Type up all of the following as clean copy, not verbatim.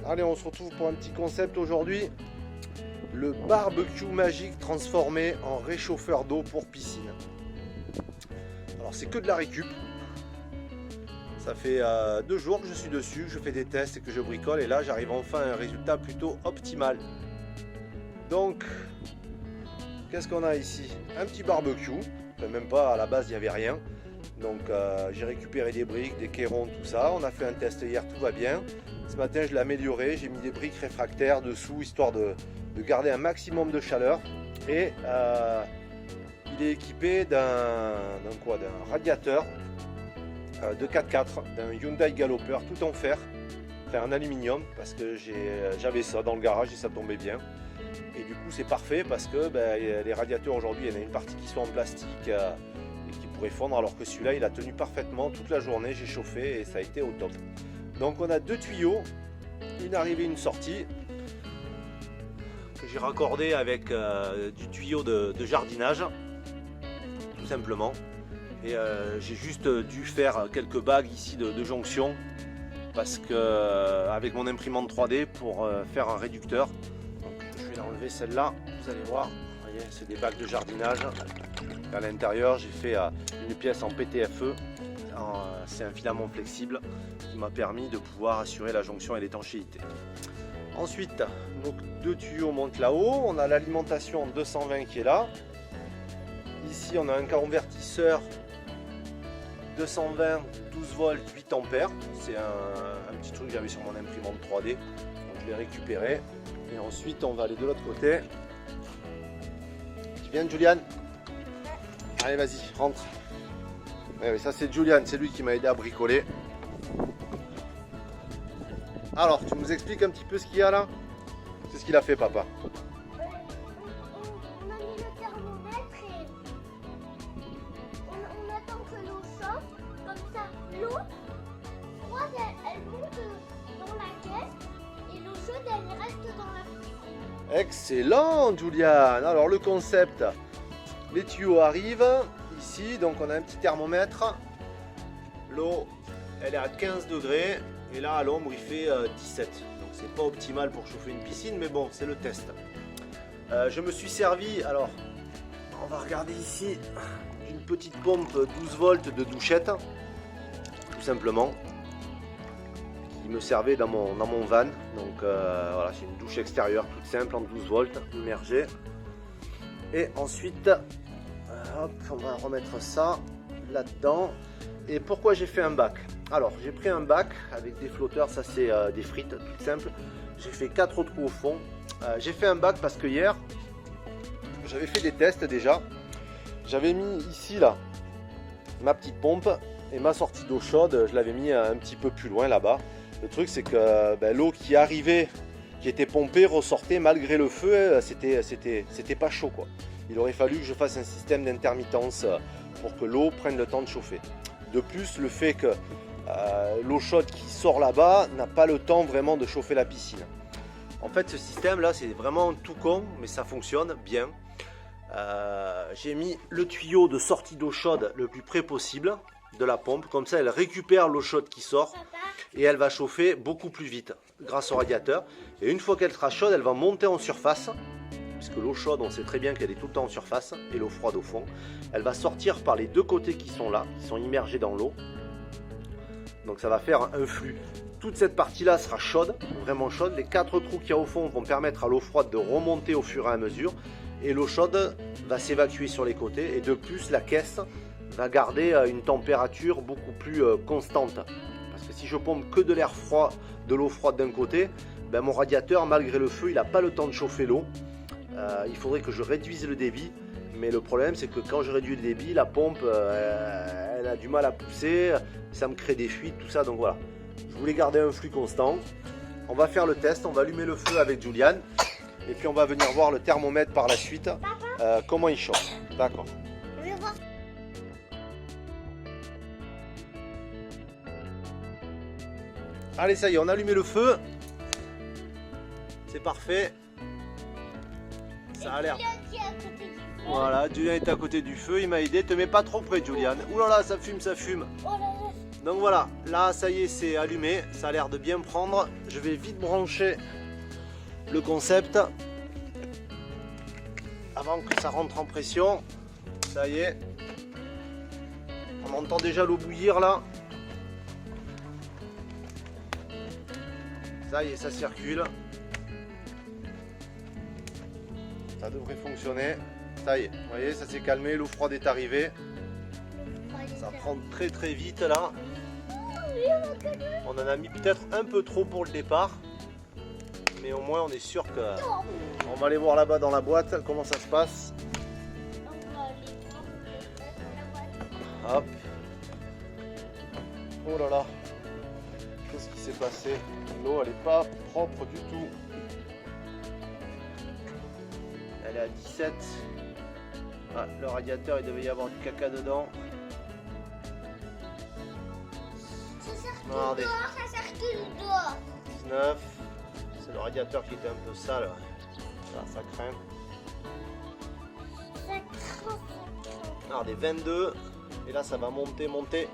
Allez, on se retrouve pour un petit concept aujourd'hui. Le barbecue magique transformé en réchauffeur d'eau pour piscine. Alors c'est que de la récup. Ça fait 2 jours que je suis dessus, que je fais des tests et que je bricole. Et là j'arrive enfin à un résultat plutôt optimal. Donc, qu'est-ce qu'on a ici? Un petit barbecue. Enfin, même pas, à la base il n'y avait rien. Donc j'ai récupéré des briques, des cairons, tout ça. On a fait un test hier, tout va bien. Ce matin je l'ai amélioré, j'ai mis des briques réfractaires dessous, histoire de garder un maximum de chaleur. Et il est équipé d'un radiateur de 4x4, d'un Hyundai Galloper, tout en fer, enfin en aluminium, parce que j'avais ça dans le garage et ça tombait bien. Et du coup c'est parfait parce que les radiateurs aujourd'hui, il y en a une partie qui sont en plastique et qui pourrait fondre, alors que celui-là il a tenu parfaitement toute la journée, j'ai chauffé et ça a été au top. Donc on a 2 tuyaux, une arrivée, une sortie, que j'ai raccordé avec du tuyau de jardinage, tout simplement. Et j'ai juste dû faire quelques bagues ici de jonction, parce que avec mon imprimante 3D pour faire un réducteur. Donc, je vais enlever celle-là, vous allez voir, vous voyez, c'est des bagues de jardinage. À l'intérieur j'ai fait une pièce en PTFE. C'est un filament flexible qui m'a permis de pouvoir assurer la jonction et l'étanchéité. Ensuite, nos 2 tuyaux montent là-haut. On a l'alimentation en 220 qui est là. Ici, on a un convertisseur 220, 12 volts, 8 ampères. C'est un petit truc que j'avais sur mon imprimante 3D. Donc, je l'ai récupéré. Et ensuite, on va aller de l'autre côté. Tu viens, Julian? Allez, vas-y, rentre. Oui, ça c'est Julian, c'est lui qui m'a aidé à bricoler. Alors, tu nous expliques un petit peu ce qu'il y a là? C'est ce qu'il a fait, papa. On a mis le thermomètre et on attend que l'eau chauffe. Comme ça, l'eau froide, elle monte dans la caisse et l'eau chaude, elle reste dans la piscine. Excellent, Julian. Alors, le concept, les tuyaux arrivent ici, donc on a un petit thermomètre. L'eau, elle est à 15 degrés. Et là, à l'ombre, il fait 17. Donc, c'est pas optimal pour chauffer une piscine, mais bon, c'est le test. Je me suis servi, alors, on va regarder ici, d'une petite pompe 12 volts de douchette, tout simplement, qui me servait dans mon van. Donc, voilà, c'est une douche extérieure toute simple en 12 volts, immergée. Et ensuite, hop, on va remettre ça là-dedans. Et pourquoi j'ai fait un bac? Alors, j'ai pris un bac avec des flotteurs, ça c'est des frites, tout simple. J'ai fait 4 trous au fond. J'ai fait un bac parce que hier, j'avais fait des tests déjà. J'avais mis ici, là, ma petite pompe et ma sortie d'eau chaude, je l'avais mis un petit peu plus loin là-bas. Le truc, c'est que l'eau qui arrivait, qui était pompée, ressortait malgré le feu, c'était pas chaud, quoi. Il aurait fallu que je fasse un système d'intermittence pour que l'eau prenne le temps de chauffer. De plus, le fait que l'eau chaude qui sort là-bas n'a pas le temps vraiment de chauffer la piscine. En fait, ce système là, c'est vraiment tout con, mais ça fonctionne bien. J'ai mis le tuyau de sortie d'eau chaude le plus près possible de la pompe, comme ça elle récupère l'eau chaude qui sort et elle va chauffer beaucoup plus vite grâce au radiateur. Et une fois qu'elle sera chaude, elle va monter en surface, puisque l'eau chaude, on sait très bien qu'elle est tout le temps en surface, et l'eau froide au fond. Elle va sortir par les 2 côtés qui sont là, qui sont immergés dans l'eau. Donc ça va faire un flux. Toute cette partie-là sera chaude, vraiment chaude. Les 4 trous qu'il y a au fond vont permettre à l'eau froide de remonter au fur et à mesure. Et l'eau chaude va s'évacuer sur les côtés. Et de plus, la caisse va garder une température beaucoup plus constante. Parce que si je pompe que de l'air froid, de l'eau froide d'un côté, mon radiateur, malgré le feu, il n'a pas le temps de chauffer l'eau. Il faudrait que je réduise le débit, mais le problème c'est que quand je réduis le débit, la pompe elle a du mal à pousser, ça me crée des fuites, tout ça. Donc voilà, je voulais garder un flux constant. On va faire le test, on va allumer le feu avec Julian et puis on va venir voir le thermomètre par la suite, comment il chauffe. D'accord. Je vais voir. Allez, ça y est, on a allumé le feu, c'est parfait. Ça a l'air. Voilà, Julian est à côté du feu, il m'a aidé. Te mets pas trop près, Julian. Ouh là là, ça fume, ça fume. Oh là là, Donc voilà, là ça y est, c'est allumé, ça a l'air de bien prendre. Je vais vite brancher le concept avant que ça rentre en pression. Ça y est, on entend déjà l'eau bouillir là. Ça y est, ça circule. Ça devrait fonctionner. Ça y est, vous voyez, ça s'est calmé, l'eau froide est arrivée. Ça prend très très vite là. On en a mis peut-être un peu trop pour le départ. Mais au moins on est sûr que... On va aller voir là-bas dans la boîte comment ça se passe. Hop. Oh là là. Qu'est-ce qui s'est passé? L'eau elle n'est pas propre du tout. Elle est à 17. Ah, le radiateur il devait y avoir du caca dedans. Regardez. Ça circule dehors. 19. C'est le radiateur qui était un peu sale. Ça craint. Ça craint. Regardez, 22. Et là ça va monter. 23.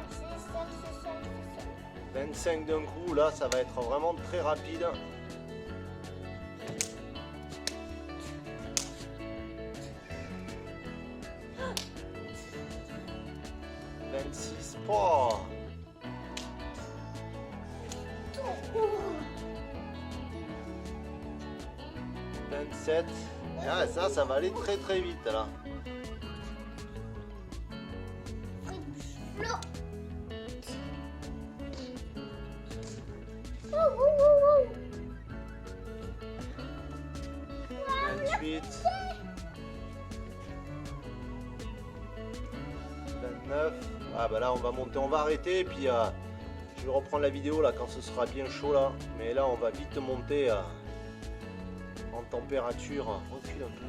C'est ça. 25 d'un coup, là ça va être vraiment très rapide. « 26. Oh. 27. Ah, ça va aller très très vite là. Oh, oh, oh, oh. 28. 29. Ah bah là on va monter, on va arrêter et puis je vais reprendre la vidéo là quand ce sera bien chaud là. Mais là on va vite monter en température. Recule un peu.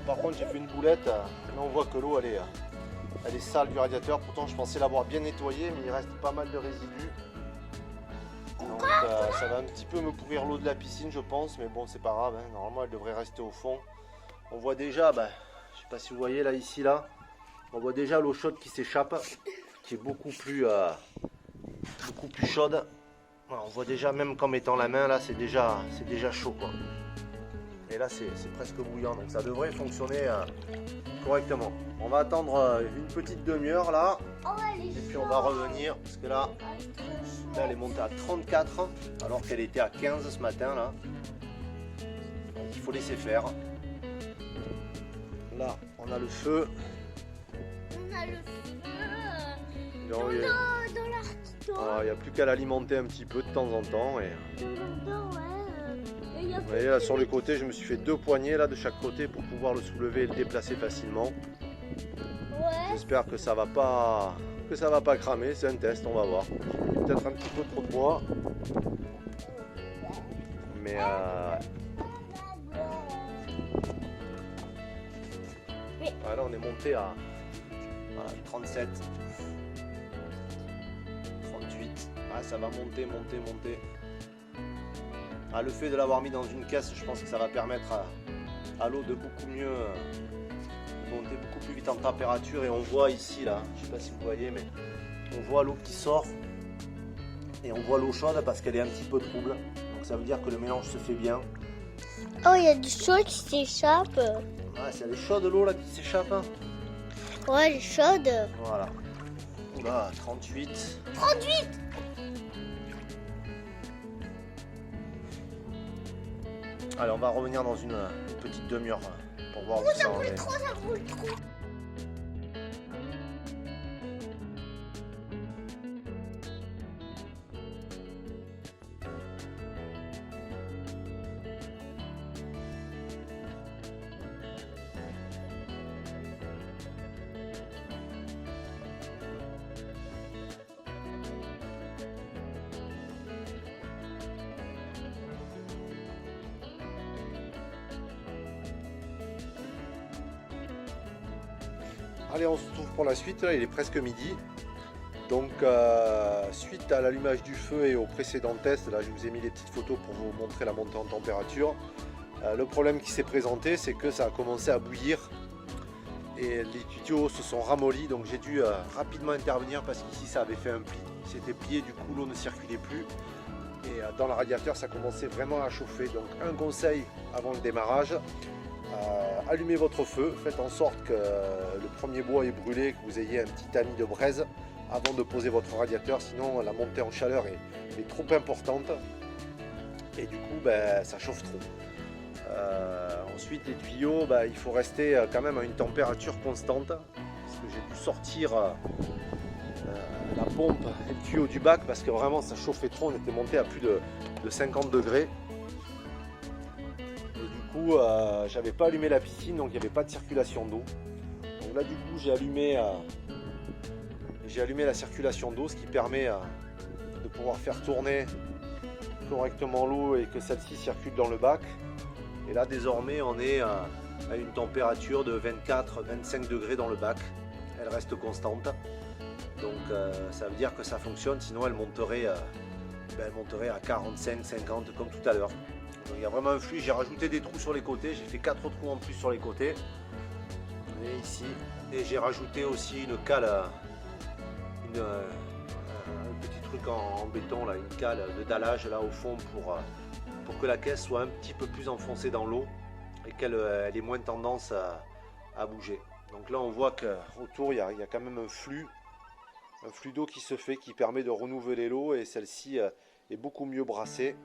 Par contre j'ai fait une boulette. Là on voit que l'eau elle est sale du radiateur. Pourtant je pensais l'avoir bien nettoyé mais il reste pas mal de résidus. Donc ça va un petit peu me pourrir l'eau de la piscine je pense, mais bon c'est pas grave, hein. Normalement elle devrait rester au fond. On voit déjà, je sais pas si vous voyez là ici là, on voit déjà l'eau chaude qui s'échappe, qui est beaucoup plus chaude. Voilà, on voit déjà même qu'en mettant la main là c'est déjà chaud quoi. Et là c'est presque bouillant donc ça devrait fonctionner correctement. On va attendre une petite demi-heure là. Et puis on va revenir parce que là elle est montée à 34 alors qu'elle était à 15 ce matin là. Donc il faut laisser faire. Là on a le feu. On a le feu Donc, dans l'article. il n'y a plus qu'à l'alimenter un petit peu de temps en temps. Et... Vous voyez là sur le côté je me suis fait 2 poignées là de chaque côté pour pouvoir le soulever et le déplacer facilement. Ouais. J'espère que ça va pas cramer, c'est un test, on va voir. Peut-être un petit peu trop de bois. Mais voilà, on est monté à 37. 38. Ah, ça va monter. Ah, le fait de l'avoir mis dans une caisse, je pense que ça va permettre à l'eau de beaucoup mieux monter beaucoup plus vite en température. Et on voit ici là, je sais pas si vous voyez, mais on voit l'eau qui sort et on voit l'eau chaude parce qu'elle est un petit peu trouble. Donc ça veut dire que le mélange se fait bien. Oh, il y a du chaud qui s'échappe. Ah, c'est elle est chaude l'eau là qui s'échappe. Hein. Ouais, elle est chaude. Voilà. Oula, 38. 38. Allez, on va revenir dans une petite demi-heure pour voir où ça en est. Ça brûle trop. Allez, on se retrouve pour la suite, là il est presque midi. Donc suite à l'allumage du feu et au précédent test, là je vous ai mis les petites photos pour vous montrer la montée en température. Le problème qui s'est présenté, c'est que ça a commencé à bouillir et les tuyaux se sont ramollis, donc j'ai dû rapidement intervenir parce qu'ici ça avait fait un pli, il s'était plié, du coup l'eau ne circulait plus et dans le radiateur ça commençait vraiment à chauffer. Donc un conseil avant le démarrage, allumez votre feu, faites en sorte que le premier bois est brûlé, que vous ayez un petit tamis de braise avant de poser votre radiateur, sinon la montée en chaleur est trop importante et du coup ça chauffe trop. Ensuite les tuyaux, il faut rester quand même à une température constante, parce que j'ai dû sortir la pompe et le tuyau du bac parce que vraiment ça chauffait trop, on était monté à plus de 50 degrés. Et du coup j'avais pas allumé la piscine, donc il n'y avait pas de circulation d'eau. Donc là du coup j'ai allumé la circulation d'eau, ce qui permet de pouvoir faire tourner correctement l'eau et que celle-ci circule dans le bac. Et là désormais on est à une température de 24-25 degrés dans le bac, elle reste constante, donc ça veut dire que ça fonctionne, sinon elle monterait à 45-50 comme tout à l'heure. Donc il y a vraiment un flux, j'ai rajouté des trous sur les côtés, j'ai fait 4 trous en plus sur les côtés, et ici, et j'ai rajouté aussi une cale, un petit truc en béton, là, une cale de dallage là au fond pour que la caisse soit un petit peu plus enfoncée dans l'eau et qu'elle ait moins tendance à bouger. Donc là on voit qu'autour il y a quand même un flux d'eau qui se fait, qui permet de renouveler l'eau, et celle-ci est beaucoup mieux brassée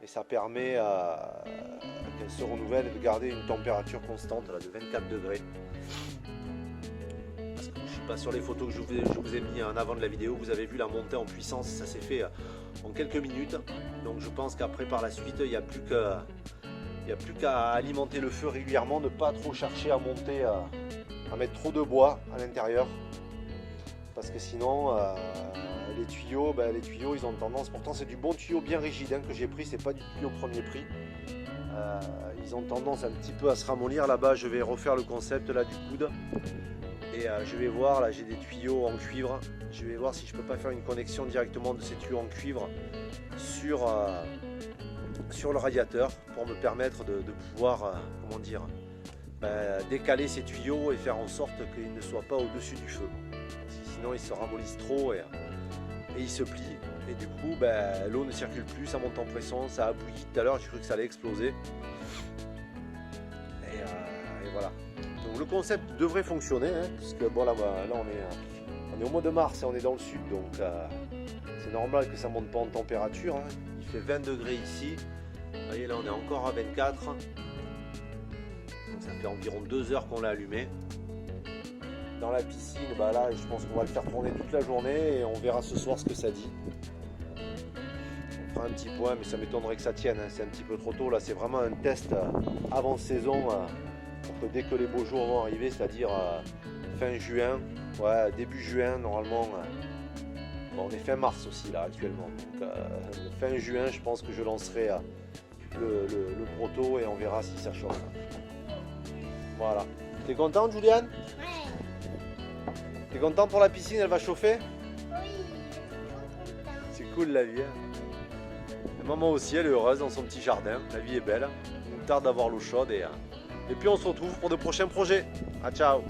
et ça permet qu'elle se renouvelle et de garder une température constante là, de 24 degrés. Parce que, je sais pas, sur les photos que je vous ai mis en avant de la vidéo, vous avez vu la montée en puissance, ça s'est fait en quelques minutes. Donc je pense qu'après par la suite il n'y a plus qu'à alimenter le feu régulièrement, ne pas trop chercher à monter, à mettre trop de bois à l'intérieur, parce que sinon les tuyaux ils ont tendance, pourtant c'est du bon tuyau bien rigide que j'ai pris, c'est pas du tuyau premier prix, ils ont tendance un petit peu à se ramollir. Là-bas je vais refaire le concept là du coude. Et je vais voir, là j'ai des tuyaux en cuivre, je vais voir si je peux pas faire une connexion directement de ces tuyaux en cuivre sur le radiateur pour me permettre de pouvoir décaler ces tuyaux et faire en sorte qu'ils ne soient pas au-dessus du feu. Parce que sinon ils se ramollissent trop et ils se plient. Et du coup l'eau ne circule plus, ça monte en pression, ça a bouilli tout à l'heure, j'ai cru que ça allait exploser. Et voilà. Donc le concept devrait fonctionner, puisque bon là on est au mois de mars et on est dans le sud, donc c'est normal que ça monte pas en température. Il fait 20 degrés ici, vous voyez là on est encore à 24, donc ça fait environ 2 heures qu'on l'a allumé. Dans la piscine, là je pense qu'on va le faire tourner toute la journée et on verra ce soir ce que ça dit. On fera un petit point, mais ça m'étonnerait que ça tienne, c'est un petit peu trop tôt, là c'est vraiment un test avant saison. Pour que dès que les beaux jours vont arriver, c'est-à-dire fin juin, début juin normalement, on est fin mars aussi là actuellement, donc fin juin je pense que je lancerai le proto et on verra si ça chauffe. Voilà. T'es contente Juliane? Ouais. T'es contente pour la piscine, elle va chauffer? Oui, je suis trop contente. C'est cool la vie. Et maman aussi elle est heureuse dans son petit jardin, la vie est belle, il nous tarde d'avoir l'eau chaude et puis on se retrouve pour de prochains projets. Ciao.